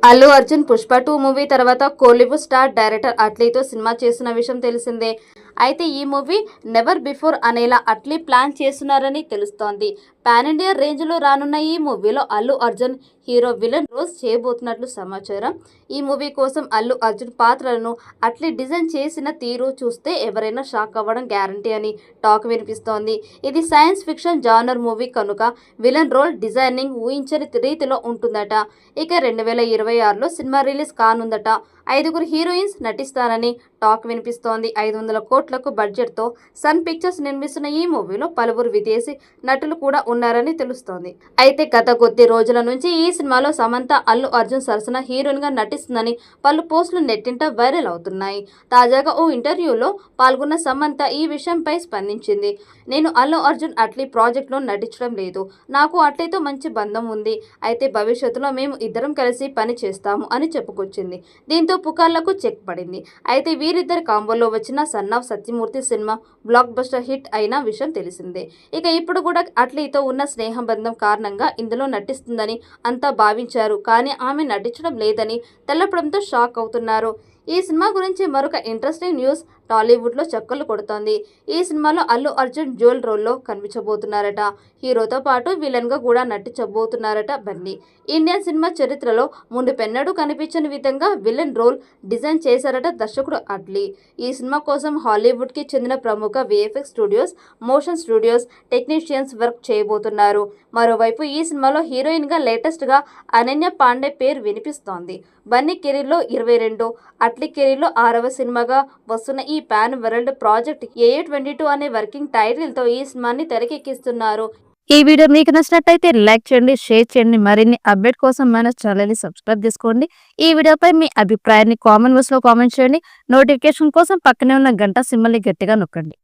Allu Arjun Pushpa 2 movie తర్వాత Kollywood star director అట్లీతో cinema చేస్తున్న విషయం తెలిసిందే. అయితే ఈ మూవీ నెవర్ బిఫోర్ అనేలా అట్లీ ప్లాన్ చేస్తున్నారని తెలుస్తోంది. పాన్ ఇండియా రేంజ్లో రానున్న ఈ మూవీలో Allu Arjun hero villain roles చేయబోతున్నట్లు సమాచారం. ఈ మూవీ కోసం అల్లు అర్జున్ పాత్రలను అట్లీ డిజైన్ చేసిన తీరు చూస్తే ఎవరైనా షాక్ అవ్వడం గ్యారంటీ అని టాక్ వినిపిస్తోంది. ఇది సైన్స్ ఫిక్షన్ జానర్ మూవీ కనుక విలన్ రోల్ డిజైనింగ్ ఊహించని రీతిలో ఉంటుందట. ఇక 2026లో సినిమా రిలీజ్ కానుందట. 5గురు హీరోయిన్స్ నటిస్తారని టాక్ వినిపిస్తోంది. 500 కోట్లకు బడ్జెట్తో సన్ పిక్చర్స్ నిర్మిస్తున్న ఈ మూవీలో పలువురు విదేశీ నటులు కూడా ఉన్నారని తెలుస్తోంది. అయితే గత కొద్ది రోజుల నుంచి ఈ సినిమాలో సమంత అల్లు అర్జున్ సరసన హీరోయిన్ గా నటిస్తుందని పలు పోస్టులు నెట్టింట వైరల్ అవుతున్నాయి. తాజాగా ఓ ఇంటర్వ్యూలో పాల్గొన్న సమంత ఈ విషయంపై స్పందించింది. నేను అల్లు అర్జున్ అట్లీ ప్రాజెక్టులో నటించడం లేదు. నాకు అట్లీతో మంచి బంధం ఉంది. అయితే భవిష్యత్తులో మేము ఇద్దరం కలిసి పని చేస్తాము అని చెప్పుకొచ్చింది. దీంతో పుకార్లకు చెక్ పడింది. అయితే వీరిద్దరి కాంబోలో వచ్చిన son of Satyamurthy cinema block buster hit అయిన విషయం తెలిసిందే. ఇక ఇప్పుడు కూడా అట్లీతో ఉన్న స్నేహ బంధం కారణంగా ఇందులో నటిస్తుందని అంతా భావించారు. కానీ ఆమె నటించడం లేదని తెలపడంతో షాక్ అవుతున్నారు. ఈ సినిమా గురించి మరొక ఇంట్రెస్టింగ్ న్యూస్ టాలీవుడ్లో చక్కర్లు కొడుతోంది. ఈ సినిమాలో అల్లు అర్జున్ డ్యూయల్ రోల్లో కనిపించబోతున్నారట. హీరోతో పాటు విలన్గా కూడా నటించబోతున్నారట బన్నీ. ఇండియన్ సినిమా చరిత్రలో మునుపెన్నడూ కనిపించని విధంగా విలన్ రోల్ డిజైన్ చేశారట దర్శకుడు అట్లీ. ఈ సినిమా కోసం హాలీవుడ్కి చెందిన ప్రముఖ VFX studios, motion studios technicians work చేయబోతున్నారు. మరోవైపు ఈ సినిమాలో హీరోయిన్గా లేటెస్ట్గా అనన్య పాండే పేరు వినిపిస్తోంది. బన్నీ కెరీర్లో 22, అట్లీ కెరీర్లో 6వ సినిమాగా వస్తున్న ఈ పాన్ వరల్డ్ ప్రాజెక్ట్ AA22 అనే వర్కింగ్ టైటిల్తో ఈ సినిమాని తెరకెక్కిస్తున్నారు. ఈ వీడియో మీకు నచ్చినట్టయితే లైక్ చేయండి, షేర్ చేయండి. మరిన్ని అప్డేట్ కోసం మన ఛానల్ని సబ్స్క్రైబ్ చేసుకోండి. ఈ వీడియోపై మీ అభిప్రాయాన్ని కామెంట్ బాక్స్లో కామెంట్ చేయండి. నోటిఫికేషన్ కోసం పక్కనే ఉన్న గంట సింబల్ని గట్టిగా నొక్కండి.